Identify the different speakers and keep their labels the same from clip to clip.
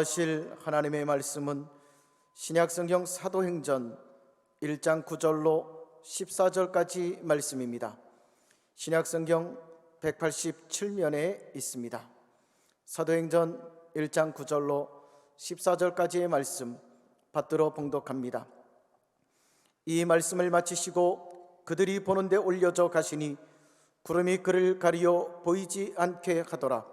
Speaker 1: 받으실 하나님의 말씀은 신약성경 사도행전 1장 9절로 14절까지 말씀입니다. 신약성경 187면에 있습니다. 사도행전 1장 9절로 14절까지의 말씀 받들어 봉독합니다. 이 말씀을 마치시고 그들이 보는데 올려져 가시니 구름이 그를 가리어 보이지 않게 하더라.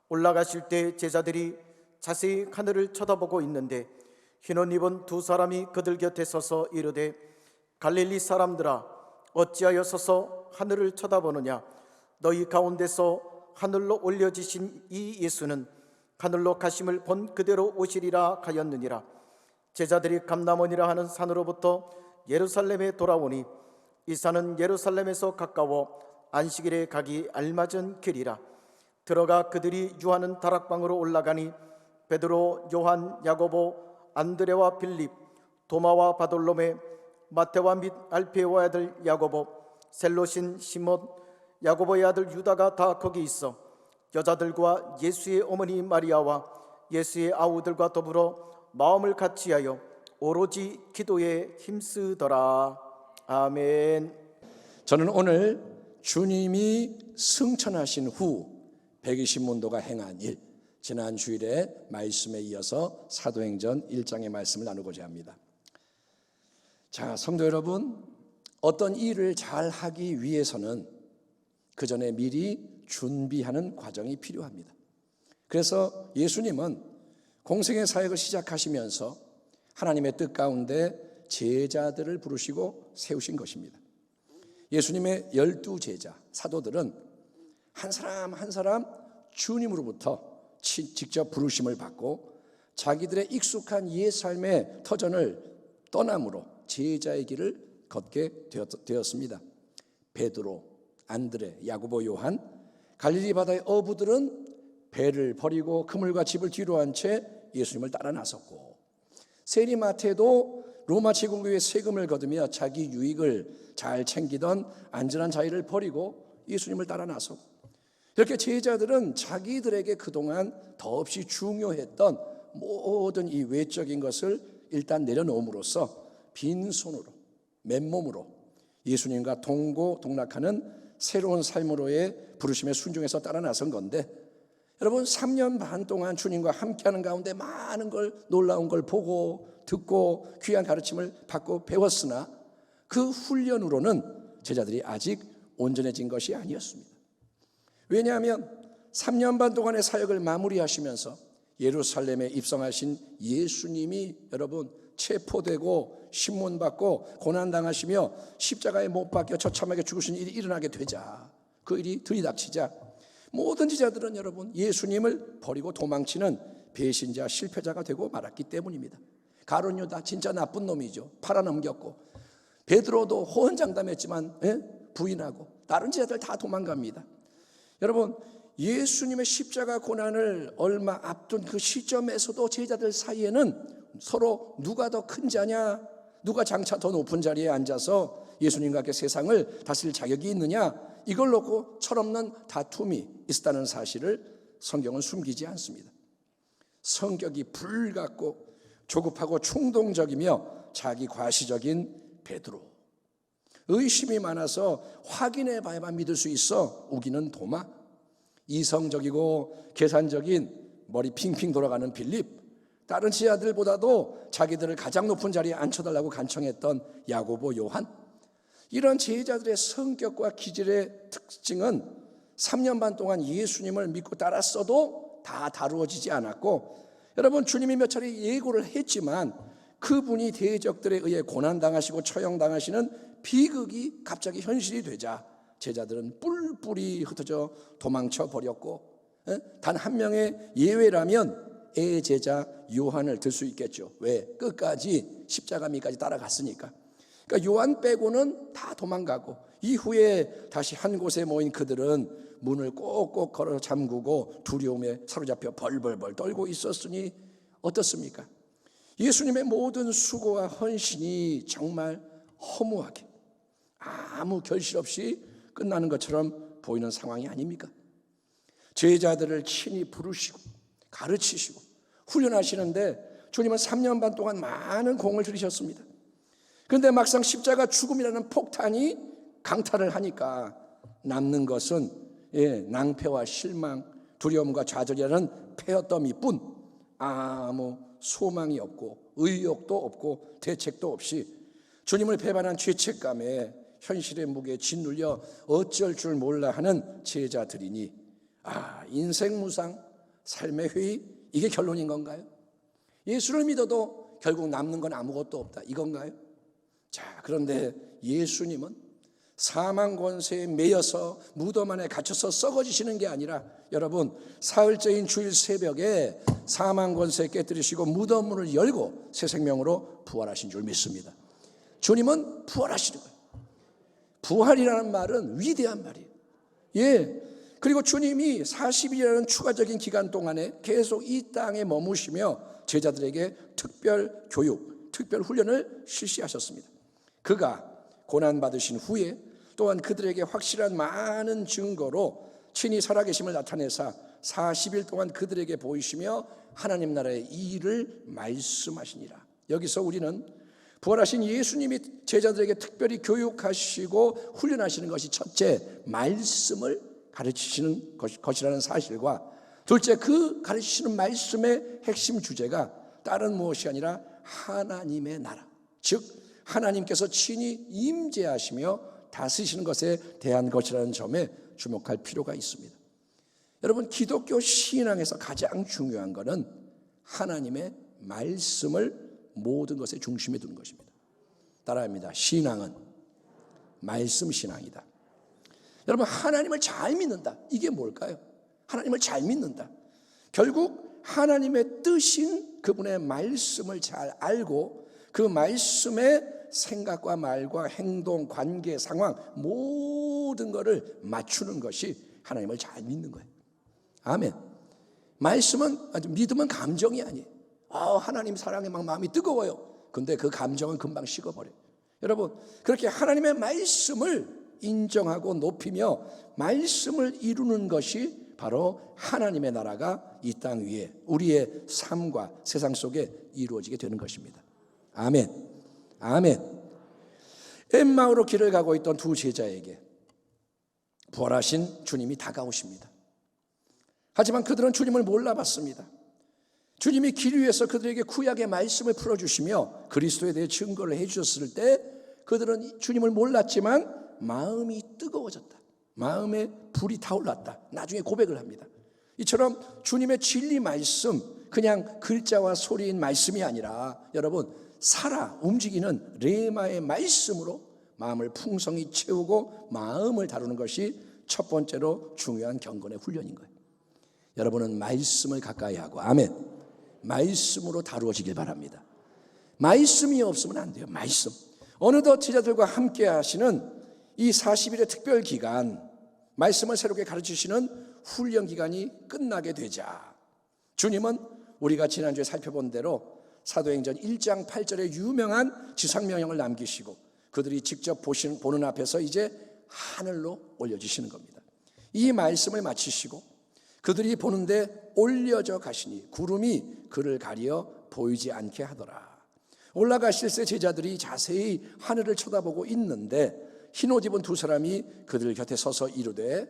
Speaker 1: 올라가실 때 제자들이 자세히 하늘을 쳐다보고 있는데 흰옷 입은 두 사람이 그들 곁에 서서 이르되 갈릴리 사람들아 어찌하여 서서 하늘을 쳐다보느냐. 너희 가운데서 하늘로 올려지신 이 예수는 하늘로 가심을 본 그대로 오시리라 하였느니라. 제자들이 감람원이라 하는 산으로부터 예루살렘에 돌아오니 이 산은 예루살렘에서 가까워 안식일에 가기 알맞은 길이라. 들어가 그들이 유하는 다락방으로 올라가니 베드로, 요한, 야고보, 안드레와 빌립, 도마와 바돌로메, 마테와 및 알페오의 아들 야고보, 셀로신 시몬, 야고보의 아들 유다가 다 거기 있어 여자들과 예수의 어머니 마리아와 예수의 아우들과 더불어 마음을 같이하여 오로지 기도에 힘쓰더라. 아멘.
Speaker 2: 저는 오늘 주님이 승천하신 후 120문도가 행한 일, 지난 주일에 말씀에 이어서 사도행전 1장의 말씀을 나누고자 합니다. 자, 성도 여러분, 어떤 일을 잘 하기 위해서는 그 전에 미리 준비하는 과정이 필요합니다. 그래서 예수님은 공생의 사역을 시작하시면서 하나님의 뜻 가운데 제자들을 부르시고 세우신 것입니다. 예수님의 12제자, 사도들은 한 사람 한 사람 주님으로부터 직접 부르심을 받고 자기들의 익숙한 옛 삶의 터전을 떠남으로 제자의 길을 걷게 되었습니다. 베드로, 안드레, 야고보, 요한, 갈릴리 바다의 어부들은 배를 버리고 그물과 집을 뒤로 한 채 예수님을 따라 나섰고, 세리마태도 로마 제국의 세금을 거두며 자기 유익을 잘 챙기던 안전한 자유를 버리고 예수님을 따라 나섰고, 이렇게 제자들은 자기들에게 그동안 더없이 중요했던 모든 이 외적인 것을 일단 내려놓음으로써 빈손으로 맨몸으로 예수님과 동고동락하는 새로운 삶으로의 부르심에 순종해서 따라 나선 건데, 여러분 3년 반 동안 주님과 함께하는 가운데 많은 걸, 놀라운 걸 보고 듣고 귀한 가르침을 받고 배웠으나 그 훈련으로는 제자들이 아직 온전해진 것이 아니었습니다. 왜냐하면 3년 반 동안의 사역을 마무리하시면서 예루살렘에 입성하신 예수님이 여러분 체포되고 신문받고 고난당하시며 십자가에 못 박혀 처참하게 죽으신 일이 일어나게 되자, 그 일이 들이닥치자 모든 제자들은 여러분 예수님을 버리고 도망치는 배신자, 실패자가 되고 말았기 때문입니다. 가룟 유다 진짜 나쁜 놈이죠. 팔아넘겼고, 베드로도 호언장담했지만 부인하고 다른 제자들 다 도망갑니다. 여러분 예수님의 십자가 고난을 얼마 앞둔 그 시점에서도 제자들 사이에는 서로 누가 더 큰 자냐, 누가 장차 더 높은 자리에 앉아서 예수님과 함께 세상을 다스릴 자격이 있느냐, 이걸 놓고 철없는 다툼이 있었다는 사실을 성경은 숨기지 않습니다. 성격이 불같고 조급하고 충동적이며 자기 과시적인 베드로, 의심이 많아서 확인해 봐야만 믿을 수 있어 우기는 도마, 이성적이고 계산적인 머리 핑핑 돌아가는 빌립, 다른 제자들보다도 자기들을 가장 높은 자리에 앉혀달라고 간청했던 야고보, 요한, 이런 제자들의 성격과 기질의 특징은 3년 반 동안 예수님을 믿고 따랐어도 다 다루어지지 않았고, 여러분 주님이 몇 차례 예고를 했지만 그분이 대적들에 의해 고난당하시고 처형당하시는 비극이 갑자기 현실이 되자 제자들은 뿔뿔이 흩어져 도망쳐 버렸고, 단 한 명의 예외라면 애제자 요한을 들 수 있겠죠. 왜? 끝까지 십자가미까지 따라갔으니까. 그러니까 요한 빼고는 다 도망가고, 이후에 다시 한 곳에 모인 그들은 문을 꼭꼭 걸어 잠그고 두려움에 사로잡혀 벌벌벌 떨고 있었으니 어떻습니까? 예수님의 모든 수고와 헌신이 정말 허무하게 아무 결실 없이 끝나는 것처럼 보이는 상황이 아닙니까? 제자들을 친히 부르시고 가르치시고 훈련하시는데 주님은 3년 반 동안 많은 공을 들이셨습니다. 그런데 막상 십자가 죽음이라는 폭탄이 강탈을 하니까 남는 것은 낭패와 실망, 두려움과 좌절이라는 폐허더미뿐 아무 소망이 없고 의욕도 없고 대책도 없이 주님을 배반한 죄책감에 현실의 무게에 짓눌려 어쩔 줄 몰라 하는 제자들이니 인생 무상, 삶의 회의, 이게 결론인 건가요? 예수를 믿어도 결국 남는 건 아무것도 없다, 이건가요? 자, 그런데 예수님은 사망 권세에 매여서 무덤 안에 갇혀서 썩어지시는 게 아니라, 여러분, 사흘째인 주일 새벽에 사망 권세 깨뜨리시고 무덤 문을 열고 새 생명으로 부활하신 줄 믿습니다. 주님은 부활하시는 거예요. 부활이라는 말은 위대한 말이에요. 그리고 주님이 40일이라는 추가적인 기간 동안에 계속 이 땅에 머무시며 제자들에게 특별 교육, 특별 훈련을 실시하셨습니다. 그가 고난받으신 후에 또한 그들에게 확실한 많은 증거로 친히 살아계심을 나타내사 40일 동안 그들에게 보이시며 하나님 나라의 일을 말씀하시니라. 여기서 우리는 부활하신 예수님이 제자들에게 특별히 교육하시고 훈련하시는 것이 첫째, 말씀을 가르치시는 것이라는 사실과, 둘째, 그 가르치시는 말씀의 핵심 주제가 다른 무엇이 아니라 하나님의 나라, 즉 하나님께서 친히 임재하시며 다스리시는 것에 대한 것이라는 점에 주목할 필요가 있습니다. 여러분, 기독교 신앙에서 가장 중요한 것은 하나님의 말씀을 모든 것의 중심에 두는 것입니다. 따라합니다. 신앙은 말씀 신앙이다. 여러분, 하나님을 잘 믿는다, 이게 뭘까요? 하나님을 잘 믿는다, 결국 하나님의 뜻인 그분의 말씀을 잘 알고 그 말씀의 생각과 말과 행동, 관계, 상황 모든 것을 맞추는 것이 하나님을 잘 믿는 거예요. 아멘. 말씀은, 믿음은 감정이 아니에요. 하나님 사랑에 막 마음이 뜨거워요. 근데 그 감정은 금방 식어버려요. 여러분, 그렇게 하나님의 말씀을 인정하고 높이며 말씀을 이루는 것이 바로 하나님의 나라가 이 땅 위에 우리의 삶과 세상 속에 이루어지게 되는 것입니다. 아멘. 아멘. 엠마오로 길을 가고 있던 두 제자에게 부활하신 주님이 다가오십니다. 하지만 그들은 주님을 몰라봤습니다. 주님이 길 위에서 그들에게 구약의 말씀을 풀어주시며 그리스도에 대해 증거를 해주셨을 때 그들은 주님을 몰랐지만 마음이 뜨거워졌다, 마음에 불이 타올랐다, 나중에 고백을 합니다. 이처럼 주님의 진리 말씀, 그냥 글자와 소리인 말씀이 아니라 여러분, 살아 움직이는 레마의 말씀으로 마음을 풍성히 채우고 마음을 다루는 것이 첫 번째로 중요한 경건의 훈련인 거예요. 여러분은 말씀을 가까이 하고, 아멘, 말씀으로 다루어지길 바랍니다. 말씀이 없으면 안 돼요. 말씀. 어느덧 제자들과 함께 하시는 이 40일의 특별 기간, 말씀을 새롭게 가르치시는 훈련 기간이 끝나게 되자 주님은 우리가 지난주에 살펴본 대로 사도행전 1장 8절에 유명한 지상명령을 남기시고 그들이 직접 보는 앞에서 이제 하늘로 올려주시는 겁니다. 이 말씀을 마치시고 그들이 보는데 올려져 가시니 구름이 그를 가려 보이지 않게 하더라. 올라가실 때 제자들이 자세히 하늘을 쳐다보고 있는데 흰 옷 입은 두 사람이 그들 곁에 서서 이르되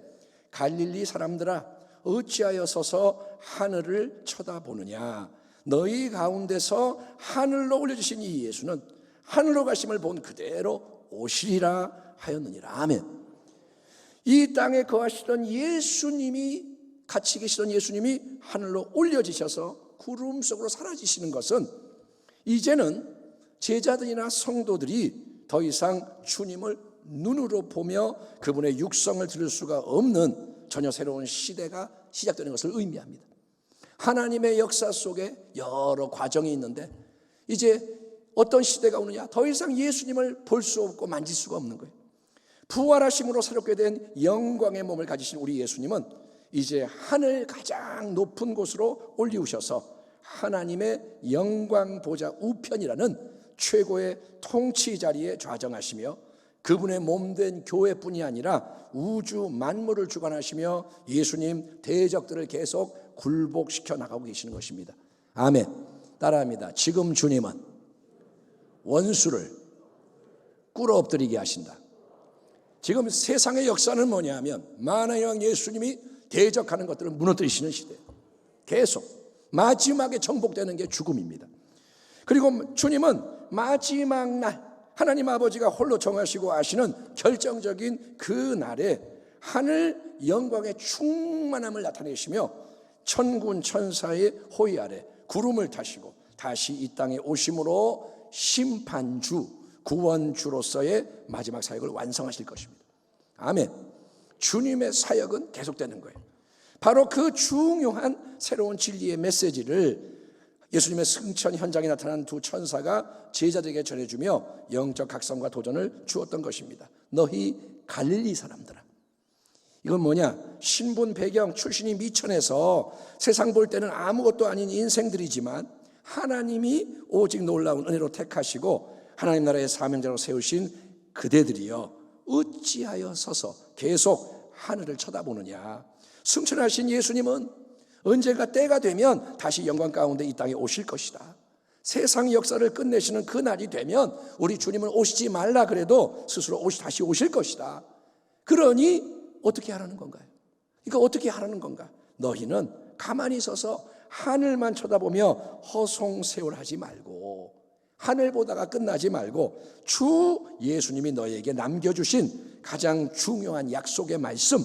Speaker 2: 갈릴리 사람들아 어찌하여 서서 하늘을 쳐다보느냐. 너희 가운데서 하늘로 올려주신 이 예수는 하늘로 가심을 본 그대로 오시리라 하였느니라. 아멘. 이 땅에 거하시던 예수님이, 같이 계시던 예수님이 하늘로 올려지셔서 구름 속으로 사라지시는 것은 이제는 제자들이나 성도들이 더 이상 주님을 눈으로 보며 그분의 육성을 들을 수가 없는 전혀 새로운 시대가 시작되는 것을 의미합니다. 하나님의 역사 속에 여러 과정이 있는데 이제 어떤 시대가 오느냐, 더 이상 예수님을 볼 수 없고 만질 수가 없는 거예요. 부활하심으로 새롭게 된 영광의 몸을 가지신 우리 예수님은 이제 하늘 가장 높은 곳으로 올리우셔서 하나님의 영광 보좌 우편이라는 최고의 통치 자리에 좌정하시며 그분의 몸된 교회뿐이 아니라 우주 만물을 주관하시며 예수님 대적들을 계속 굴복시켜 나가고 계시는 것입니다. 아멘. 따라합니다. 지금 주님은 원수를 꿇어 엎드리게 하신다. 지금 세상의 역사는 뭐냐면 만왕의 왕 예수님이 대적하는 것들을 무너뜨리시는 시대예요. 계속 마지막에 정복되는 게 죽음입니다. 그리고 주님은 마지막 날 하나님 아버지가 홀로 정하시고 아시는 결정적인 그 날에 하늘 영광의 충만함을 나타내시며 천군 천사의 호위 아래 구름을 타시고 다시 이 땅에 오심으로 심판주, 구원주로서의 마지막 사역을 완성하실 것입니다. 아멘. 주님의 사역은 계속되는 거예요. 바로 그 중요한 새로운 진리의 메시지를 예수님의 승천 현장에 나타난 두 천사가 제자들에게 전해주며 영적 각성과 도전을 주었던 것입니다. 너희 갈릴리 사람들아. 이건 뭐냐? 신분 배경 출신이 미천해서 세상 볼 때는 아무것도 아닌 인생들이지만 하나님이 오직 놀라운 은혜로 택하시고 하나님 나라의 사명자로 세우신 그대들이여 어찌하여 서서 계속 하늘을 쳐다보느냐. 승천하신 예수님은 언젠가 때가 되면 다시 영광 가운데 이 땅에 오실 것이다. 세상 역사를 끝내시는 그 날이 되면 우리 주님은 오시지 말라 그래도 스스로 다시 오실 것이다. 그러니 어떻게 하라는 건가요? 그러니까 어떻게 하라는 건가? 너희는 가만히 서서 하늘만 쳐다보며 허송세월하지 말고 하늘 보다가 끝나지 말고 주 예수님이 너희에게 남겨주신 가장 중요한 약속의 말씀,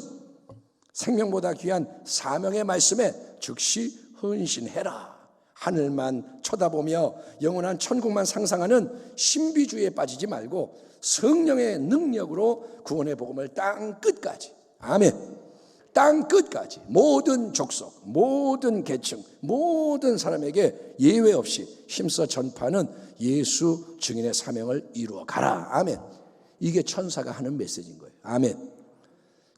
Speaker 2: 생명보다 귀한 사명의 말씀에 즉시 헌신해라. 하늘만 쳐다보며 영원한 천국만 상상하는 신비주의에 빠지지 말고 성령의 능력으로 구원의 복음을 땅 끝까지, 아멘, 땅 끝까지 모든 족속, 모든 계층, 모든 사람에게 예외 없이 힘써 전파하는 예수 증인의 사명을 이루어 가라. 아멘. 이게 천사가 하는 메시지인 거예요. 아멘.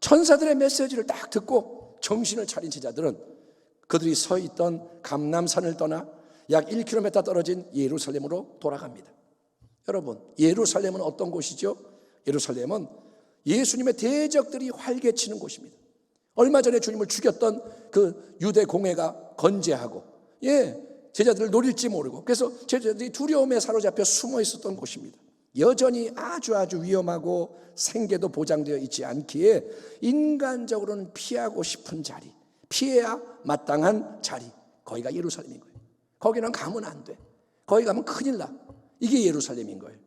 Speaker 2: 천사들의 메시지를 딱 듣고 정신을 차린 제자들은 그들이 서 있던 감람산을 떠나 약 1km 떨어진 예루살렘으로 돌아갑니다. 여러분, 예루살렘은 어떤 곳이죠? 예루살렘은 예수님의 대적들이 활개치는 곳입니다. 얼마 전에 주님을 죽였던 그 유대 공회가 건재하고 제자들을 노릴지 모르고 그래서 제자들이 두려움에 사로잡혀 숨어 있었던 곳입니다. 여전히 아주 위험하고 생계도 보장되어 있지 않기에 인간적으로는 피하고 싶은 자리, 피해야 마땅한 자리, 거기가 예루살렘인 거예요. 거기는 가면 안 돼. 거기 가면 큰일 나. 이게 예루살렘인 거예요.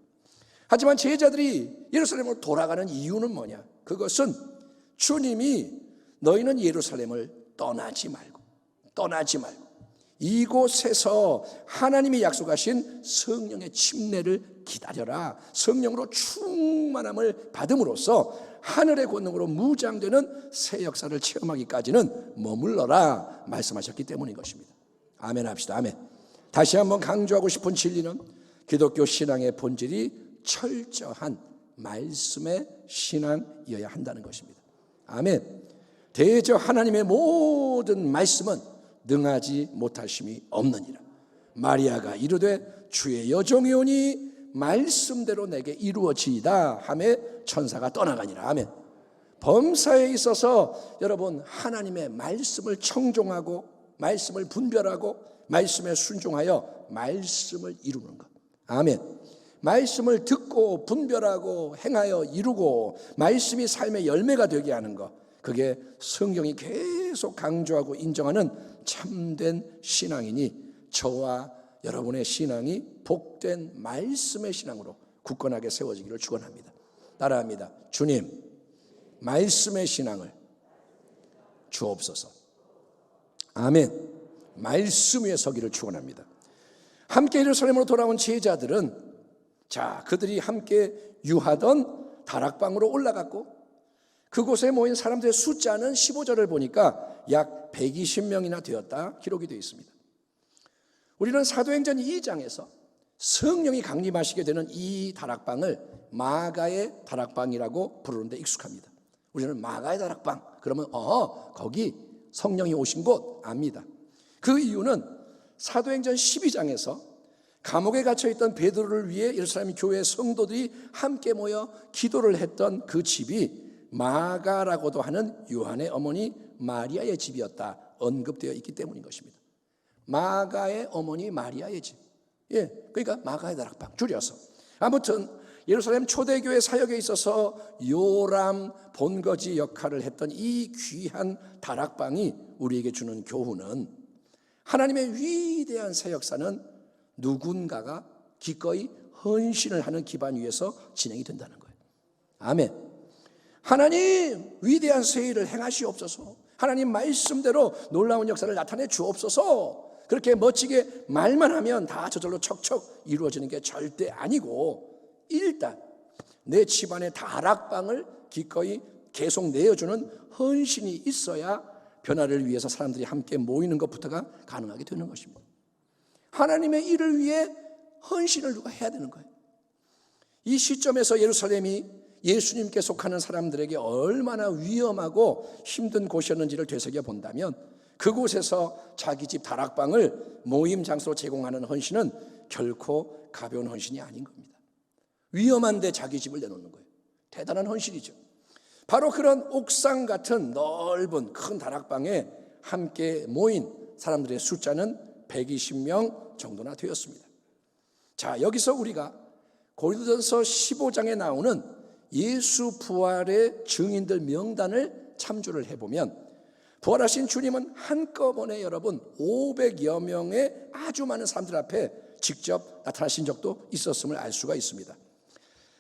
Speaker 2: 하지만 제자들이 예루살렘으로 돌아가는 이유는 뭐냐? 그것은 주님이 너희는 예루살렘을 떠나지 말고 이곳에서 하나님이 약속하신 성령의 침례를 기다려라. 성령으로 충만함을 받음으로써 하늘의 권능으로 무장되는 새 역사를 체험하기까지는 머물러라 말씀하셨기 때문인 것입니다. 아멘 합시다. 아멘. 다시 한번 강조하고 싶은 진리는 기독교 신앙의 본질이 철저한 말씀의 신앙이어야 한다는 것입니다. 아멘. 대저 하나님의 모든 말씀은 능하지 못하심이 없느니라. 마리아가 이르되 주의 여종이오니 말씀대로 내게 이루어지이다 하매 천사가 떠나가니라. 아멘. 범사에 있어서 여러분 하나님의 말씀을 청종하고 말씀을 분별하고 말씀에 순종하여 말씀을 이루는 것. 아멘. 말씀을 듣고 분별하고 행하여 이루고 말씀이 삶의 열매가 되게 하는 것, 그게 성경이 계속 강조하고 인정하는 참된 신앙이니 저와 여러분의 신앙이 복된 말씀의 신앙으로 굳건하게 세워지기를 축원합니다. 따라합니다. 주님, 말씀의 신앙을 주옵소서. 아멘. 말씀 위에 서기를 축원합니다. 함께 예루살렘으로 돌아온 제자들은 그들이 함께 유하던 다락방으로 올라갔고 그곳에 모인 사람들의 숫자는 15절을 보니까 약 120명이나 되었다 기록이 되어 있습니다. 우리는 사도행전 2장에서 성령이 강림하시게 되는 이 다락방을 마가의 다락방이라고 부르는데 익숙합니다. 우리는 마가의 다락방 그러면 거기 성령이 오신 곳 압니다. 그 이유는 사도행전 12장에서 감옥에 갇혀있던 베드로를 위해 예루살렘 교회 성도들이 함께 모여 기도를 했던 그 집이 마가라고도 하는 요한의 어머니 마리아의 집이었다 언급되어 있기 때문인 것입니다. 마가의 어머니 마리아의 집. 예, 그러니까 마가의 다락방 줄여서. 아무튼 예루살렘 초대교회 사역에 있어서 요람 본거지 역할을 했던 이 귀한 다락방이 우리에게 주는 교훈은, 하나님의 위대한 새 역사는 누군가가 기꺼이 헌신을 하는 기반 위에서 진행이 된다는 거예요. 아멘. 하나님 위대한 새 일을 행하시옵소서. 하나님 말씀대로 놀라운 역사를 나타내 주옵소서. 그렇게 멋지게 말만 하면 다 저절로 척척 이루어지는 게 절대 아니고, 일단 내 집안의 다락방을 기꺼이 계속 내어주는 헌신이 있어야 변화를 위해서 사람들이 함께 모이는 것부터가 가능하게 되는 것입니다. 하나님의 일을 위해 헌신을 누가 해야 되는 거예요. 이 시점에서 예루살렘이 예수님께 속하는 사람들에게 얼마나 위험하고 힘든 곳이었는지를 되새겨 본다면, 그곳에서 자기 집 다락방을 모임 장소로 제공하는 헌신은 결코 가벼운 헌신이 아닌 겁니다. 위험한데 자기 집을 내놓는 거예요. 대단한 헌신이죠. 바로 그런 옥상 같은 넓은 큰 다락방에 함께 모인 사람들의 숫자는 120명 정도나 되었습니다. 자, 여기서 우리가 고린도전서 15장에 나오는 예수 부활의 증인들 명단을 참조를 해보면, 부활하신 주님은 한꺼번에 여러분 500여 명의 아주 많은 사람들 앞에 직접 나타나신 적도 있었음을 알 수가 있습니다.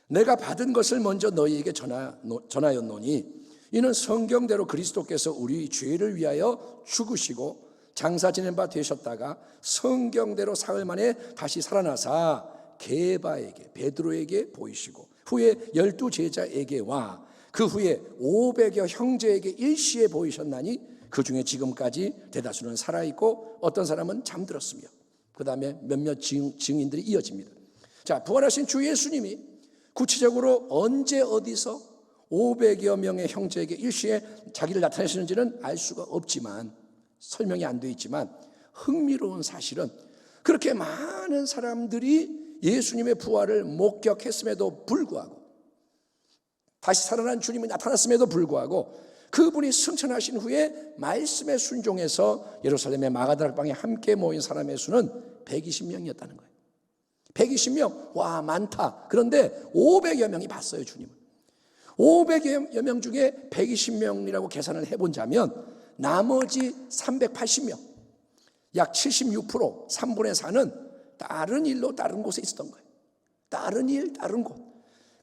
Speaker 2: 내가 받은 것을 먼저 너희에게 전하였노니 이는 성경대로 그리스도께서 우리 죄를 위하여 죽으시고 장사 지낸 바 되셨다가 성경대로 사흘 만에 다시 살아나사 게바에게 베드로에게 보이시고 후에 12 제자에게와 그 후에 500여 형제에게 일시에 보이셨나니 그 중에 지금까지 대다수는 살아있고 어떤 사람은 잠들었으며, 그 다음에 몇몇 증인들이 이어집니다. 자, 부활하신 주 예수님이 구체적으로 언제 어디서 500여 명의 형제에게 일시에 자기를 나타내시는지는 알 수가 없지만, 설명이 안 되어 있지만, 흥미로운 사실은 그렇게 많은 사람들이 예수님의 부활을 목격했음에도 불구하고, 다시 살아난 주님이 나타났음에도 불구하고 그분이 승천하신 후에 말씀에 순종해서 예루살렘의 마가다락방에 함께 모인 사람의 수는 120명이었다는 거예요. 120명, 와 많다. 그런데 500여 명이 봤어요, 주님을. 500여 명 중에 120명이라고 계산을 해본다면 나머지 380명, 약 76%, 3분의 4는 다른 일로 다른 곳에 있었던 거예요. 다른 일, 다른 곳.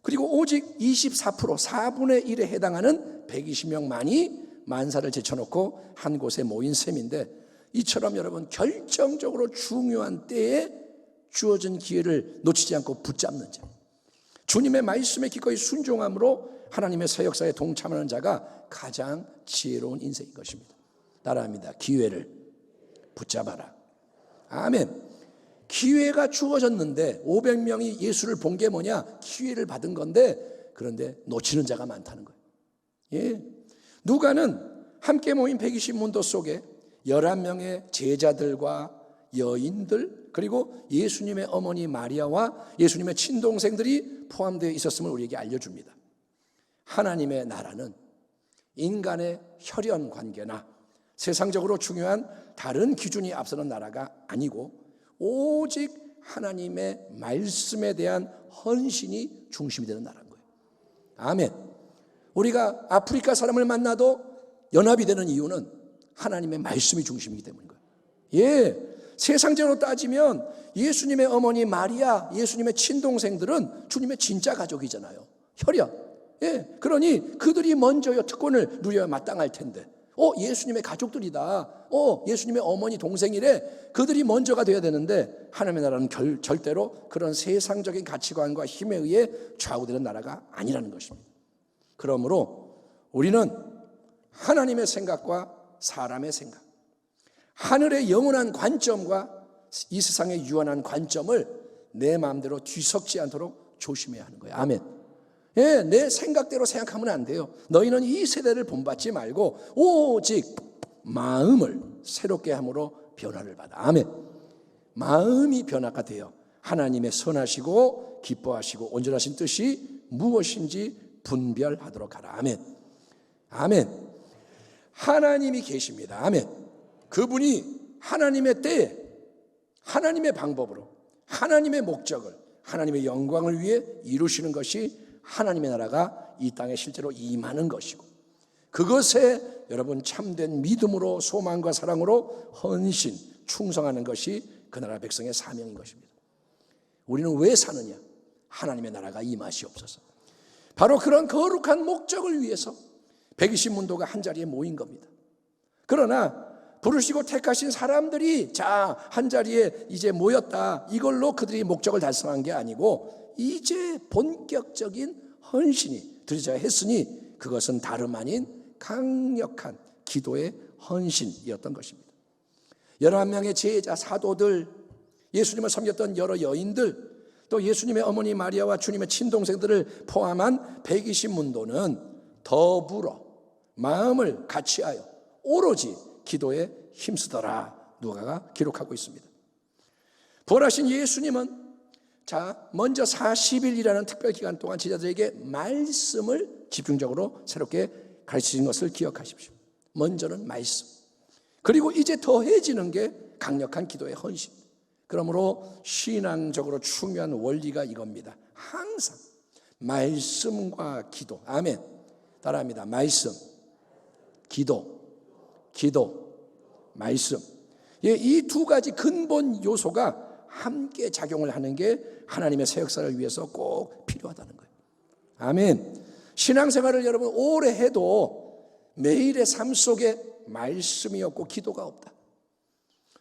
Speaker 2: 그리고 오직 24%, 4분의 1에 해당하는 120명만이 만사를 제쳐놓고 한 곳에 모인 셈인데, 이처럼 여러분 결정적으로 중요한 때에 주어진 기회를 놓치지 않고 붙잡는 자, 주님의 말씀에 기꺼이 순종함으로 하나님의 새 역사에 동참하는 자가 가장 지혜로운 인생인 것입니다. 따라합니다. 기회를 붙잡아라. 아멘. 기회가 주어졌는데 500명이 예수를 본 게 뭐냐? 기회를 받은 건데, 그런데 놓치는 자가 많다는 거예요. 예. 누가는 함께 모인 120문도 속에 11명의 제자들과 여인들, 그리고 예수님의 어머니 마리아와 예수님의 친동생들이 포함되어 있었음을 우리에게 알려줍니다. 하나님의 나라는 인간의 혈연 관계나 세상적으로 중요한 다른 기준이 앞서는 나라가 아니고 오직 하나님의 말씀에 대한 헌신이 중심이 되는 나라인 거예요. 아멘. 우리가 아프리카 사람을 만나도 연합이 되는 이유는 하나님의 말씀이 중심이기 때문인 거예요. 예, 세상적으로 따지면 예수님의 어머니 마리아, 예수님의 친동생들은 주님의 진짜 가족이잖아요. 혈연. 예, 그러니 그들이 먼저 특권을 누려야 마땅할 텐데, 예수님의 가족들이다. 예수님의 어머니 동생이래. 그들이 먼저가 돼야 되는데, 하나님의 나라는 절대로 그런 세상적인 가치관과 힘에 의해 좌우되는 나라가 아니라는 것입니다. 그러므로 우리는 하나님의 생각과 사람의 생각, 하늘의 영원한 관점과 이 세상의 유한한 관점을 내 마음대로 뒤섞지 않도록 조심해야 하는 거예요. 아멘. 예, 내 생각대로 생각하면 안 돼요. 너희는 이 세대를 본받지 말고 오직 마음을 새롭게 함으로 변화를 받아. 아멘. 마음이 변화가 되어 하나님의 선하시고 기뻐하시고 온전하신 뜻이 무엇인지 분별하도록 하라. 아멘. 아멘. 하나님이 계십니다. 아멘. 그분이 하나님의 때에 하나님의 방법으로 하나님의 목적을 하나님의 영광을 위해 이루시는 것이 하나님의 나라가 이 땅에 실제로 임하는 것이고, 그것에 여러분 참된 믿음으로 소망과 사랑으로 헌신, 충성하는 것이 그 나라 백성의 사명인 것입니다. 우리는 왜 사느냐? 하나님의 나라가 임하시옵소서. 바로 그런 거룩한 목적을 위해서 120문도가 한자리에 모인 겁니다. 그러나 부르시고 택하신 사람들이 자 한자리에 이제 모였다, 이걸로 그들이 목적을 달성한 게 아니고 이제 본격적인 헌신이 드려져야 했으니 그것은 다름 아닌 강력한 기도의 헌신이었던 것입니다. 11명의 제자, 사도들, 예수님을 섬겼던 여러 여인들, 또 예수님의 어머니 마리아와 주님의 친동생들을 포함한 120문도는 더불어 마음을 같이하여 오로지 기도에 힘쓰더라, 누가가 기록하고 있습니다. 부활하신 예수님은 먼저 40일이라는 특별 기간 동안 제자들에게 말씀을 집중적으로 새롭게 가르치신 것을 기억하십시오. 먼저는 말씀, 그리고 이제 더해지는 게 강력한 기도의 헌신. 그러므로 신앙적으로 중요한 원리가 이겁니다. 항상 말씀과 기도. 아멘. 따라합니다. 말씀, 기도, 말씀. 이 두 가지 근본 요소가 함께 작용을 하는 게 하나님의 새 역사를 위해서 꼭 필요하다는 거예요. 아멘. 신앙생활을 여러분 오래 해도 매일의 삶 속에 말씀이 없고 기도가 없다.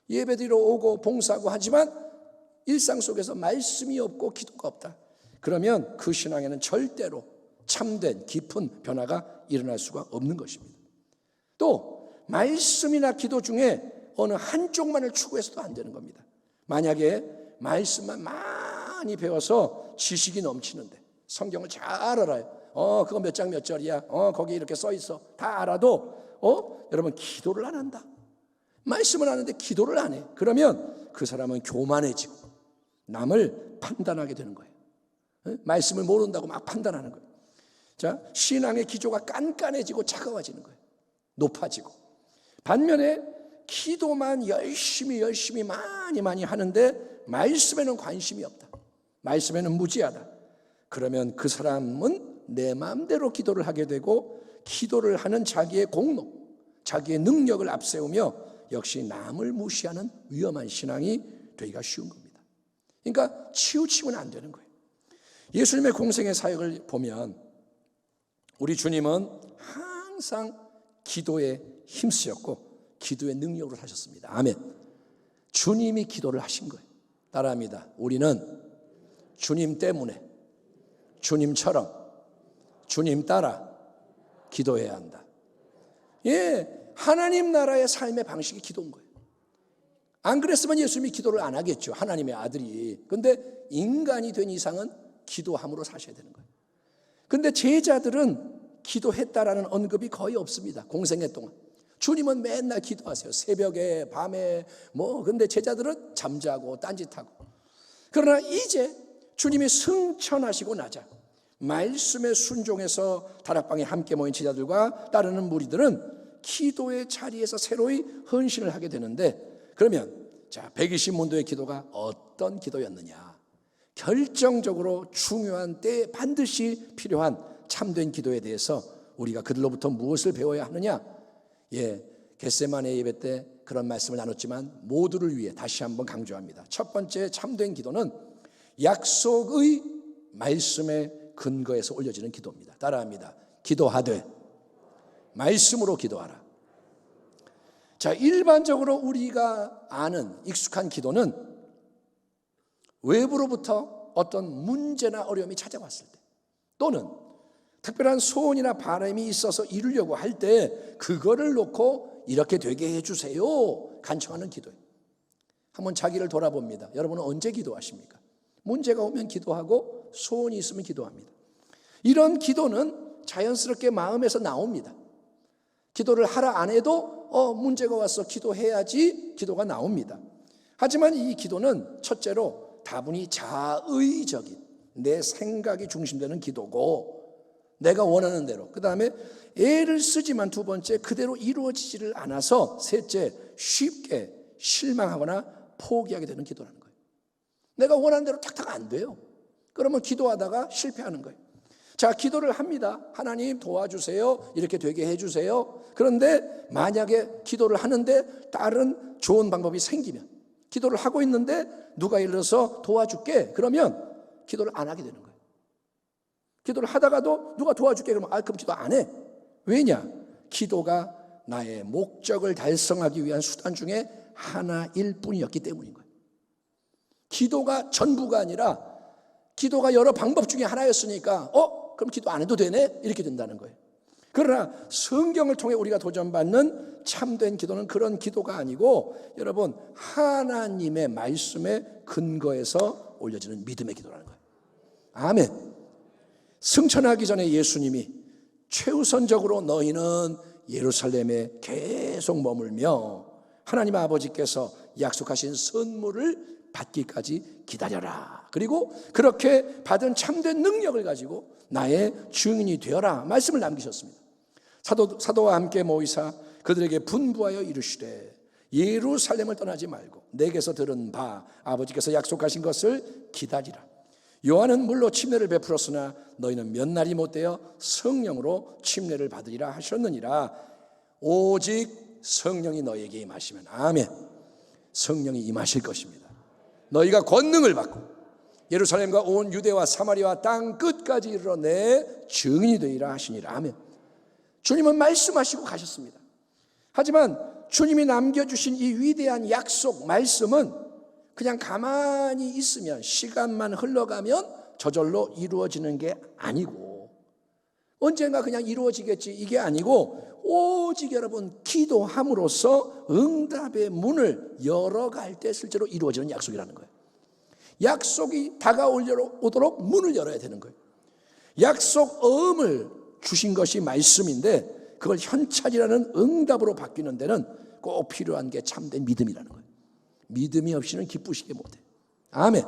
Speaker 2: 예배드리러 오고 봉사하고 하지만 일상 속에서 말씀이 없고 기도가 없다. 그러면 그 신앙에는 절대로 참된 깊은 변화가 일어날 수가 없는 것입니다. 또 말씀이나 기도 중에 어느 한쪽만을 추구해서도 안 되는 겁니다. 만약에 말씀만 많이 배워서 지식이 넘치는데 성경을 잘 알아요. 그거 몇 장 몇 절이야. 거기 이렇게 써 있어. 다 알아도 여러분 기도를 안 한다. 말씀을 하는데 기도를 안 해. 그러면 그 사람은 교만해지고 남을 판단하게 되는 거예요. 말씀을 모른다고 막 판단하는 거예요. 신앙의 기조가 깐깐해지고 차가워지는 거예요. 높아지고. 반면에 기도만 열심히 많이 하는데 말씀에는 관심이 없다. 말씀에는 무지하다. 그러면 그 사람은 내 마음대로 기도를 하게 되고 기도를 하는 자기의 공로, 자기의 능력을 앞세우며 역시 남을 무시하는 위험한 신앙이 되기가 쉬운 겁니다. 그러니까 치우치면 안 되는 거예요. 예수님의 공생의 사역을 보면 우리 주님은 항상 기도에 힘쓰셨고 기도의 능력으로 하셨습니다. 아멘. 주님이 기도를 하신 거예요. 따라합니다. 우리는 주님 때문에, 주님처럼, 주님 따라 기도해야 한다. 하나님 나라의 삶의 방식이 기도인 거예요. 안 그랬으면 예수님이 기도를 안 하겠죠. 하나님의 아들이. 근데 인간이 된 이상은 기도함으로 사셔야 되는 거예요. 근데 제자들은 기도했다라는 언급이 거의 없습니다. 공생애 동안. 주님은 맨날 기도하세요. 새벽에, 밤에, 근데 제자들은 잠자고 딴짓하고. 그러나 이제 주님이 승천하시고 나자 말씀에 순종해서 다락방에 함께 모인 제자들과 따르는 무리들은 기도의 자리에서 새로이 헌신을 하게 되는데, 그러면 120문도의 기도가 어떤 기도였느냐? 결정적으로 중요한 때에 반드시 필요한 참된 기도에 대해서 우리가 그들로부터 무엇을 배워야 하느냐? 겟세마네 예배 때 그런 말씀을 나눴지만 모두를 위해 다시 한번 강조합니다. 첫 번째 참된 기도는 약속의 말씀의 근거에서 올려지는 기도입니다. 따라합니다. 기도하되 말씀으로 기도하라. 일반적으로 우리가 아는 익숙한 기도는 외부로부터 어떤 문제나 어려움이 찾아왔을 때, 또는 특별한 소원이나 바람이 있어서 이루려고 할 때 그거를 놓고 이렇게 되게 해주세요 간청하는 기도예요. 한번 자기를 돌아봅니다. 여러분은 언제 기도하십니까? 문제가 오면 기도하고 소원이 있으면 기도합니다. 이런 기도는 자연스럽게 마음에서 나옵니다. 기도를 하라 안 해도 문제가 와서 기도해야지 기도가 나옵니다. 하지만 이 기도는 첫째로 다분히 자의적인 내 생각이 중심되는 기도고, 내가 원하는 대로, 그 다음에 애를 쓰지만 두 번째 그대로 이루어지지를 않아서 셋째 쉽게 실망하거나 포기하게 되는 기도라는 거예요. 내가 원하는 대로 탁탁 안 돼요. 그러면 기도하다가 실패하는 거예요. 자, 기도를 합니다. 하나님 도와주세요. 이렇게 되게 해주세요. 그런데 만약에 기도를 하는데 다른 좋은 방법이 생기면, 기도를 하고 있는데 누가 예를 들어서 도와줄게 그러면 기도를 안 하게 되는 거예요. 기도를 하다가도 누가 도와줄게 그러면 그럼 기도 안 해. 왜냐? 기도가 나의 목적을 달성하기 위한 수단 중에 하나일 뿐이었기 때문인 거예요. 기도가 전부가 아니라 기도가 여러 방법 중에 하나였으니까 그럼 기도 안 해도 되네? 이렇게 된다는 거예요. 그러나 성경을 통해 우리가 도전받는 참된 기도는 그런 기도가 아니고 여러분 하나님의 말씀에 근거해서 올려지는 믿음의 기도라는 거예요. 아멘. 승천하기 전에 예수님이 최우선적으로 너희는 예루살렘에 계속 머물며 하나님 아버지께서 약속하신 선물을 받기까지 기다려라. 그리고 그렇게 받은 참된 능력을 가지고 나의 증인이 되어라 말씀을 남기셨습니다. 사도와 함께 모이사 그들에게 분부하여 이르시되 예루살렘을 떠나지 말고 내게서 들은 바 아버지께서 약속하신 것을 기다리라. 요한은 물로 침례를 베풀었으나 너희는 몇 날이 못되어 성령으로 침례를 받으리라 하셨느니라. 오직 성령이 너희에게 임하시면 아멘. 성령이 임하실 것입니다. 너희가 권능을 받고 예루살렘과 온 유대와 사마리아 땅 끝까지 이르러 내 증인이 되리라 하시니라. 아멘. 주님은 말씀하시고 가셨습니다. 하지만 주님이 남겨주신 이 위대한 약속 말씀은 그냥 가만히 있으면 시간만 흘러가면 저절로 이루어지는 게 아니고 언젠가 그냥 이루어지겠지 이게 아니고 오직 여러분 기도함으로써 응답의 문을 열어갈 때 실제로 이루어지는 약속이라는 거예요. 약속이 다가오도록 문을 열어야 되는 거예요. 약속 어음을 주신 것이 말씀인데 그걸 현찰이라는 응답으로 바뀌는 데는 꼭 필요한 게 참된 믿음이라는 거예요. 믿음이 없이는 기쁘시게 못해요. 아멘.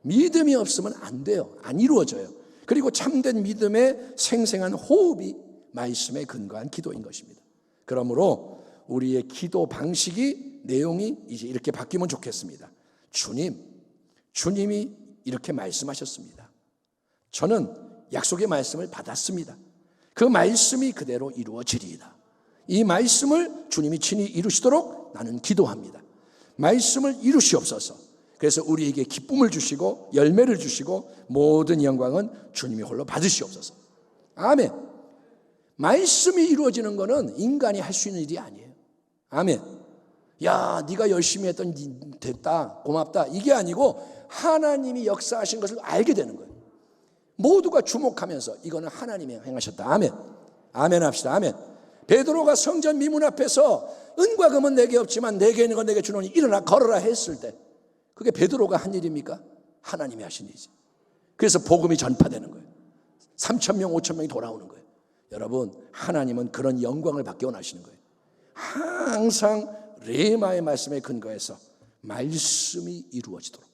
Speaker 2: 믿음이 없으면 안 돼요. 안 이루어져요. 그리고 참된 믿음의 생생한 호흡이 말씀에 근거한 기도인 것입니다. 그러므로 우리의 기도 방식이 내용이 이제 이렇게 바뀌면 좋겠습니다. 주님이 이렇게 말씀하셨습니다. 저는 약속의 말씀을 받았습니다. 그 말씀이 그대로 이루어지리이다. 이 말씀을 주님이 친히 이루시도록 나는 기도합니다. 말씀을 이루시옵소서. 그래서 우리에게 기쁨을 주시고 열매를 주시고 모든 영광은 주님이 홀로 받으시옵소서. 아멘. 말씀이 이루어지는 것은 인간이 할 수 있는 일이 아니에요. 아멘. 야, 네가 열심히 했더니 됐다, 고맙다, 이게 아니고 하나님이 역사하신 것을 알게 되는 거예요. 모두가 주목하면서 이거는 하나님이 행하셨다. 아멘. 아멘 합시다. 아멘. 베드로가 성전 미문 앞에서 은과 금은 내게 없지만 내게 있는 건 내게 주노니 일어나 걸어라 했을 때 그게 베드로가 한 일입니까? 하나님이 하신 일이지. 그래서 복음이 전파되는 거예요. 3,000명 5,000명이 돌아오는 거예요. 여러분 하나님은 그런 영광을 받기 원하시는 거예요. 항상 레마의 말씀에 근거해서 말씀이 이루어지도록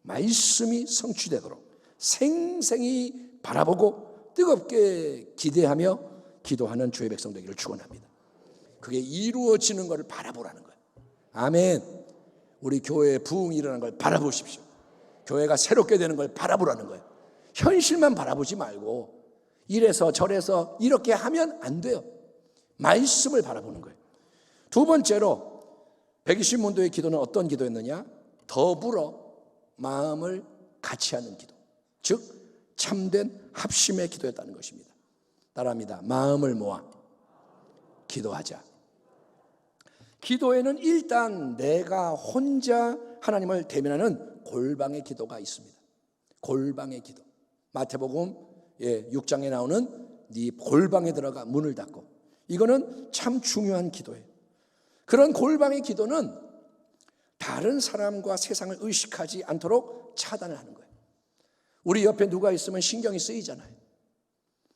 Speaker 2: 말씀이 성취되도록 생생히 바라보고 뜨겁게 기대하며 기도하는 주의 백성 되기를 축원합니다. 그게 이루어지는 것을 바라보라는 거예요. 아멘. 우리 교회에 부흥이 일어나는 걸 바라보십시오. 교회가 새롭게 되는 걸 바라보라는 거예요. 현실만 바라보지 말고 이래서 저래서 이렇게 하면 안 돼요. 말씀을 바라보는 거예요. 두 번째로 120문도의 기도는 어떤 기도였느냐? 더불어 마음을 같이 하는 기도, 즉 참된 합심의 기도였다는 것입니다. 따라합니다. 마음을 모아 기도하자. 기도에는 일단 내가 혼자 하나님을 대면하는 골방의 기도가 있습니다. 골방의 기도. 마태복음 6장에 나오는 네 골방에 들어가 문을 닫고, 이거는 참 중요한 기도예요. 그런 골방의 기도는 다른 사람과 세상을 의식하지 않도록 차단을 하는 거예요. 우리 옆에 누가 있으면 신경이 쓰이잖아요.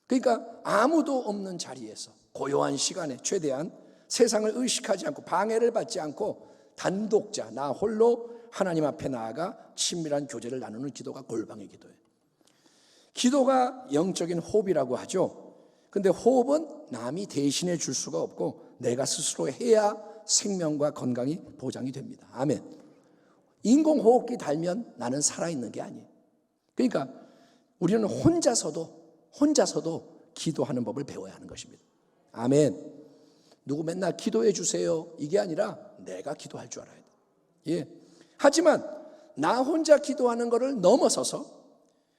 Speaker 2: 그러니까 아무도 없는 자리에서 고요한 시간에 최대한 세상을 의식하지 않고 방해를 받지 않고 단독자 나 홀로 하나님 앞에 나아가 친밀한 교제를 나누는 기도가 골방의 기도예요. 기도가 영적인 호흡이라고 하죠. 근데 호흡은 남이 대신해 줄 수가 없고 내가 스스로 해야 생명과 건강이 보장이 됩니다. 아멘. 인공호흡기 달면 나는 살아있는 게 아니에요. 그러니까 우리는 혼자서도 기도하는 법을 배워야 하는 것입니다. 아멘. 누구 맨날 기도해 주세요 이게 아니라 내가 기도할 줄 알아야 돼. 예. 하지만 나 혼자 기도하는 것을 넘어서서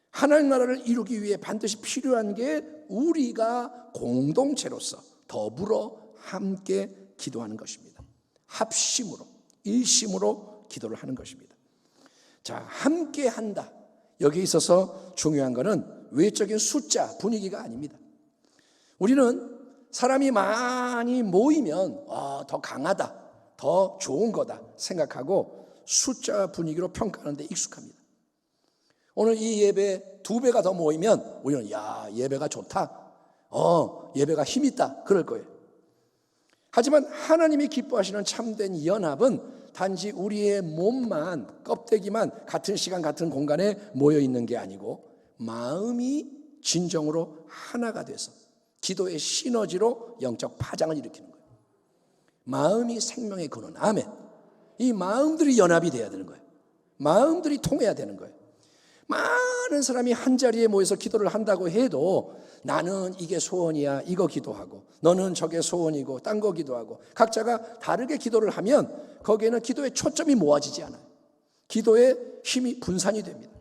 Speaker 2: 하나님 나라를 이루기 위해 반드시 필요한 게 우리가 공동체로서 더불어 함께 기도하는 것입니다. 합심으로, 일심으로 기도를 하는 것입니다. 자, 함께 한다. 여기에 있어서 중요한 것은 외적인 숫자, 분위기가 아닙니다. 우리는 사람이 많이 모이면 더 강하다, 더 좋은 거다 생각하고 숫자 분위기로 평가하는 데 익숙합니다. 오늘 이 예배 2배가 더 모이면 우리는 예배가 좋다, 예배가 힘있다 그럴 거예요. 하지만 하나님이 기뻐하시는 참된 연합은 단지 우리의 몸만, 껍데기만 같은 시간 같은 공간에 모여 있는 게 아니고 마음이 진정으로 하나가 돼서 기도의 시너지로 영적 파장을 일으키는 거예요. 마음이 생명의 근원. 아멘. 이 마음들이 연합이 돼야 되는 거예요. 마음들이 통해야 되는 거예요. 많은 사람이 한자리에 모여서 기도를 한다고 해도 나는 이게 소원이야, 이거 기도하고, 너는 저게 소원이고 딴 거 기도하고, 각자가 다르게 기도를 하면 거기에는 기도의 초점이 모아지지 않아요. 기도의 힘이 분산이 됩니다.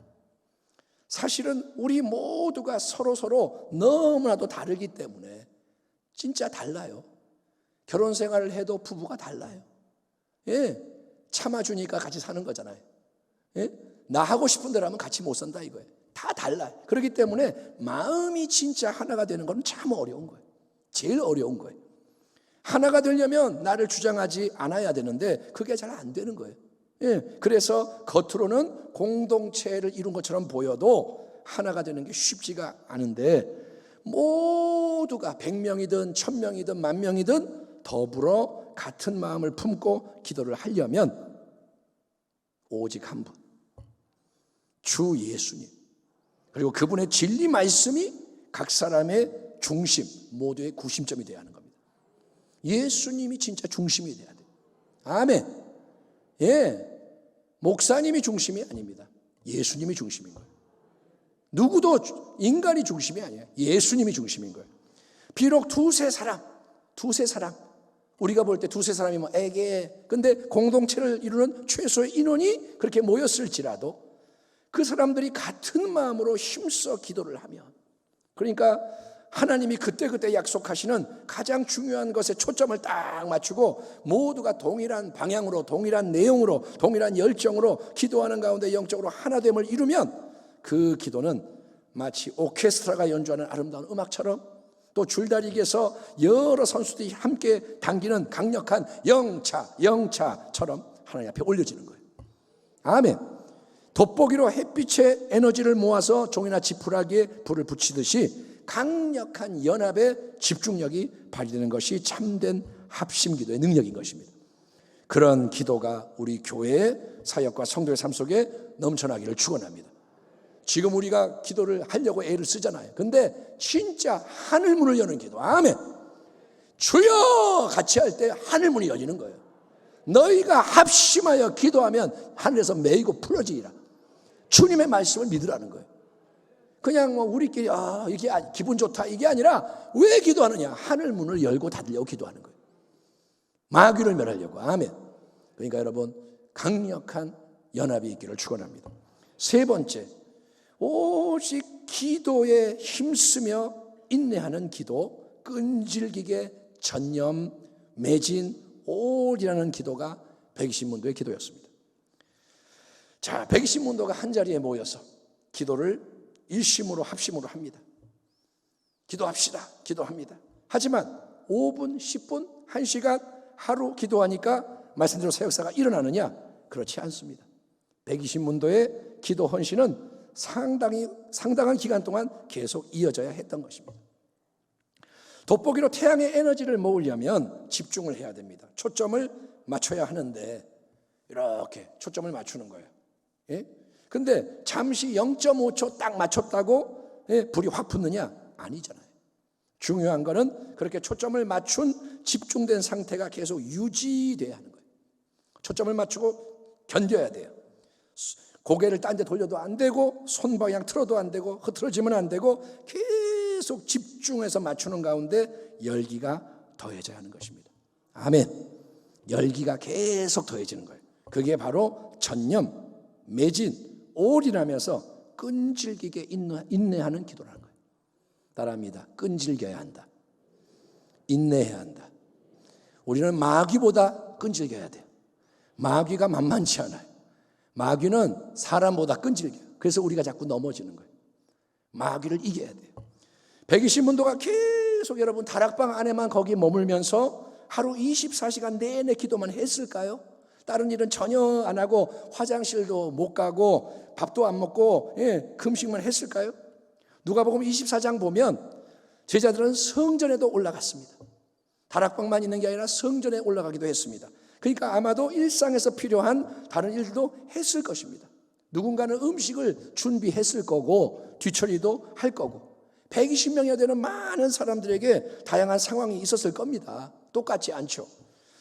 Speaker 2: 사실은 우리 모두가 서로 너무나도 다르기 때문에 진짜 달라요. 결혼 생활을 해도 부부가 달라요. 예, 참아주니까 같이 사는 거잖아요. 예? 나 하고 싶은 대로 하면 같이 못 산다 이거예요. 다 달라요. 그렇기 때문에 마음이 진짜 하나가 되는 건 참 어려운 거예요. 제일 어려운 거예요. 하나가 되려면 나를 주장하지 않아야 되는데 그게 잘 안 되는 거예요. 예, 그래서 겉으로는 공동체를 이룬 것처럼 보여도 하나가 되는 게 쉽지가 않은데 모두가 100명이든 1000명이든 10,000명이든 더불어 같은 마음을 품고 기도를 하려면 오직 한 분, 주 예수님, 그리고 그분의 진리 말씀이 각 사람의 중심, 모두의 구심점이 되어야 하는 겁니다. 예수님이 진짜 중심이 돼야 돼요. 아멘. 예, 목사님이 중심이 아닙니다. 예수님이 중심인 거예요. 누구도 인간이 중심이 아니에요. 예수님이 중심인 거예요. 비록 두세 사람 우리가 볼 때 두세 사람이면 애게, 근데 공동체를 이루는 최소의 인원이 그렇게 모였을지라도 그 사람들이 같은 마음으로 힘써 기도를 하면, 그러니까 하나님이 그때그때 약속하시는 가장 중요한 것에 초점을 딱 맞추고 모두가 동일한 방향으로, 동일한 내용으로, 동일한 열정으로 기도하는 가운데 영적으로 하나됨을 이루면 그 기도는 마치 오케스트라가 연주하는 아름다운 음악처럼, 또 줄다리기에서 여러 선수들이 함께 당기는 강력한 영차처럼 하나님 앞에 올려지는 거예요. 아멘. 돋보기로 햇빛의 에너지를 모아서 종이나 지푸라기에 불을 붙이듯이 강력한 연합의 집중력이 발휘되는 것이 참된 합심기도의 능력인 것입니다. 그런 기도가 우리 교회의 사역과 성도의 삶 속에 넘쳐나기를 축원합니다. 지금 우리가 기도를 하려고 애를 쓰잖아요. 근데 진짜 하늘문을 여는 기도. 아멘. 주여 같이 할 때 하늘문이 열리는 거예요. 너희가 합심하여 기도하면 하늘에서 메이고 풀어지리라. 주님의 말씀을 믿으라는 거예요. 그냥 우리끼리 이게 기분 좋다 이게 아니라 왜 기도하느냐? 하늘 문을 열고 닫으려고 기도하는 거예요. 마귀를 멸하려고. 아멘. 그러니까 여러분 강력한 연합이 있기를 축원합니다. 세 번째, 오직 기도에 힘쓰며 인내하는 기도, 끈질기게 전념, 매진, 올이라는 기도가 120문도의 기도였습니다. 자, 120문도가 한자리에 모여서 기도를 일심으로 합심으로 합니다. 기도합니다. 하지만 5분, 10분, 1시간 하루 기도하니까 말씀대로 사역사가 일어나느냐? 그렇지 않습니다. 120문도의 기도 헌신은 상당한 기간 동안 계속 이어져야 했던 것입니다. 돋보기로 태양의 에너지를 모으려면 집중을 해야 됩니다. 초점을 맞춰야 하는데 이렇게 초점을 맞추는 거예요. 예? 근데 잠시 0.5초 딱 맞췄다고 불이 확 붙느냐? 아니잖아요. 중요한 거는 그렇게 초점을 맞춘 집중된 상태가 계속 유지돼야 하는 거예요. 초점을 맞추고 견뎌야 돼요. 고개를 딴 데 돌려도 안 되고 손 방향 틀어도 안 되고 흐트러지면 안 되고 계속 집중해서 맞추는 가운데 열기가 더해져야 하는 것입니다. 아멘. 열기가 계속 더해지는 거예요. 그게 바로 전념, 매진, 올인하면서 끈질기게 인내하는 기도라는 거예요. 따라합니다. 끈질겨야 한다. 인내해야 한다. 우리는 마귀보다 끈질겨야 돼요. 마귀가 만만치 않아요. 마귀는 사람보다 끈질겨요. 그래서 우리가 자꾸 넘어지는 거예요. 마귀를 이겨야 돼요. 120문도가 계속 여러분 다락방 안에만 거기 머물면서 하루 24시간 내내 기도만 했을까요? 다른 일은 전혀 안 하고 화장실도 못 가고 밥도 안 먹고 금식만 했을까요? 누가복음 24장 보면 제자들은 성전에도 올라갔습니다. 다락방만 있는 게 아니라 성전에 올라가기도 했습니다. 그러니까 아마도 일상에서 필요한 다른 일도 했을 것입니다. 누군가는 음식을 준비했을 거고 뒤처리도 할 거고 120명이나 되는 많은 사람들에게 다양한 상황이 있었을 겁니다. 똑같지 않죠.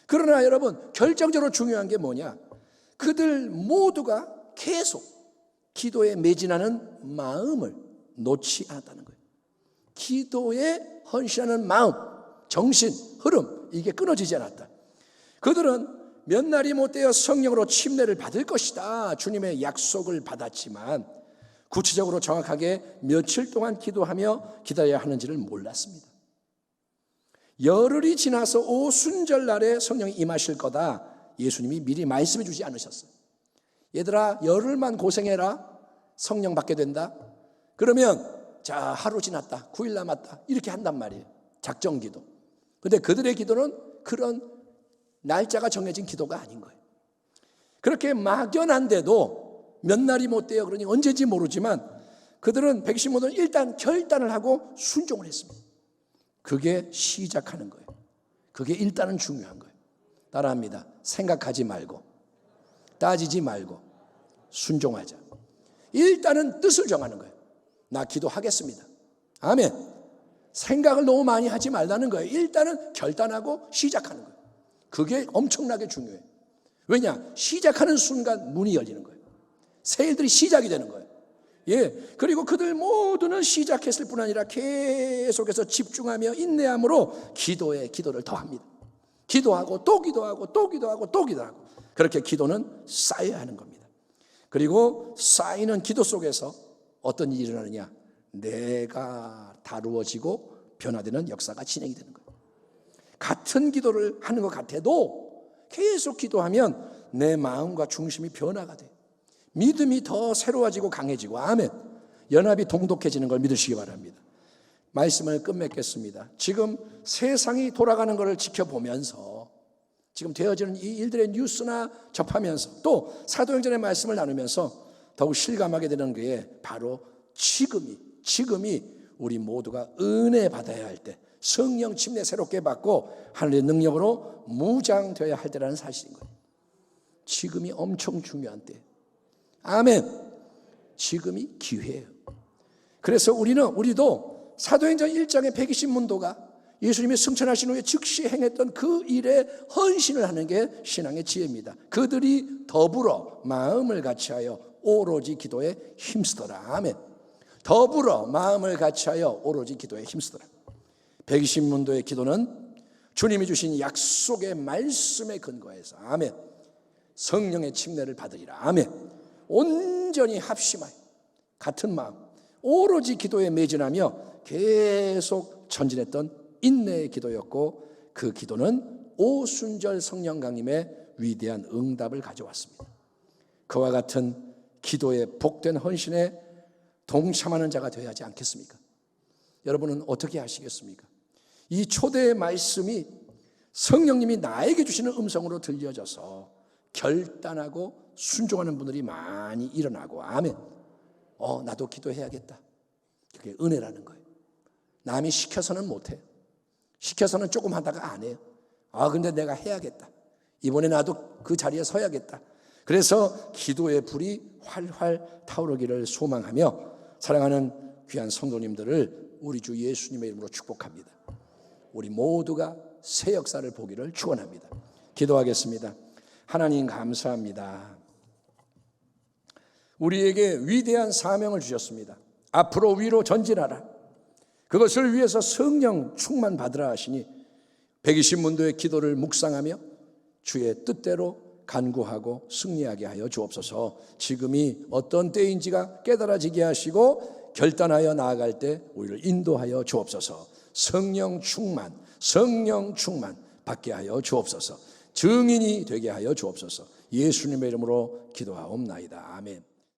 Speaker 2: 그러나 여러분 결정적으로 중요한 게 뭐냐? 그들 모두가 계속 기도에 매진하는 마음을 놓지 않았다는 거예요. 기도에 헌신하는 마음, 정신, 흐름 이게 끊어지지 않았다. 그들은 몇 날이 못되어 성령으로 침례를 받을 것이다 주님의 약속을 받았지만 구체적으로 정확하게 며칠 동안 기도하며 기다려야 하는지를 몰랐습니다. 열흘이 지나서 오순절 날에 성령이 임하실 거다 예수님이 미리 말씀해 주지 않으셨어요. 얘들아 열흘만 고생해라 성령 받게 된다. 그러면 자 하루 지났다 9일 남았다 이렇게 한단 말이에요. 작정기도. 그런데 그들의 기도는 그런 날짜가 정해진 기도가 아닌 거예요. 그렇게 막연한데도 몇 날이 못 돼요. 그러니 언제인지 모르지만 그들은 115는 일단 결단을 하고 순종을 했습니다. 그게 시작하는 거예요. 그게 일단은 중요한 거예요. 따라합니다. 생각하지 말고 따지지 말고 순종하자. 일단은 뜻을 정하는 거예요. 나 기도하겠습니다. 아멘. 생각을 너무 많이 하지 말라는 거예요. 일단은 결단하고 시작하는 거예요. 그게 엄청나게 중요해요. 왜냐? 시작하는 순간 문이 열리는 거예요. 새 일들이 시작이 되는 거예요. 그리고 그들 모두는 시작했을 뿐 아니라 계속해서 집중하며 인내함으로 기도를 더합니다. 기도하고 또 기도하고 또 기도하고 또 기도하고 그렇게 기도는 쌓여야 하는 겁니다. 그리고 쌓이는 기도 속에서 어떤 일이 일어나느냐? 내가 다루어지고 변화되는 역사가 진행이 되는 거예요. 같은 기도를 하는 것 같아도 계속 기도하면 내 마음과 중심이 변화가 돼요. 믿음이 더 새로워지고 강해지고 아멘. 연합이 동독해지는 걸 믿으시기 바랍니다. 말씀을 끝맺겠습니다. 지금 세상이 돌아가는 것을 지켜보면서 지금 되어지는 이 일들의 뉴스나 접하면서 또 사도행전의 말씀을 나누면서 더욱 실감하게 되는 게 바로 지금이 우리 모두가 은혜 받아야 할 때 성령 침례 새롭게 받고 하늘의 능력으로 무장되어야 할 때라는 사실인 거예요. 지금이 엄청 중요한 때. 아멘. 지금이 기회예요. 그래서 우리도 사도행전 1장의 120문도가 예수님이 승천하신 후에 즉시 행했던 그 일에 헌신을 하는 게 신앙의 지혜입니다. 그들이 더불어 마음을 같이하여 오로지 기도에 힘쓰더라. 아멘. 더불어 마음을 같이하여 오로지 기도에 힘쓰더라. 120문도의 기도는 주님이 주신 약속의 말씀에 근거해서 아멘. 성령의 침례를 받으리라. 아멘. 온전히 합심하여 같은 마음 오로지 기도에 매진하며 계속 전진했던 인내의 기도였고 그 기도는 오순절 성령 강림의 위대한 응답을 가져왔습니다. 그와 같은 기도의 복된 헌신에 동참하는 자가 되어야 하지 않겠습니까? 여러분은 어떻게 하시겠습니까? 이 초대의 말씀이 성령님이 나에게 주시는 음성으로 들려져서 결단하고 순종하는 분들이 많이 일어나고 아멘. 나도 기도해야겠다. 그게 은혜라는 거예요. 남이 시켜서는 못해요. 시켜서는 조금 하다가 안 해요. 근데 내가 해야겠다. 이번에 나도 그 자리에 서야겠다. 그래서 기도의 불이 활활 타오르기를 소망하며 사랑하는 귀한 성도님들을 우리 주 예수님의 이름으로 축복합니다. 우리 모두가 새 역사를 보기를 축원합니다. 기도하겠습니다. 하나님 감사합니다. 우리에게 위대한 사명을 주셨습니다. 앞으로 위로 전진하라. 그것을 위해서 성령 충만 받으라 하시니 120문도의 기도를 묵상하며 주의 뜻대로 간구하고 승리하게 하여 주옵소서. 지금이 어떤 때인지가 깨달아지게 하시고 결단하여 나아갈 때 우리를 인도하여 주옵소서. 성령 충만 받게 하여 주옵소서. 증인이 되게 하여 주옵소서. 예수님의 이름으로 기도하옵나이다. 아멘.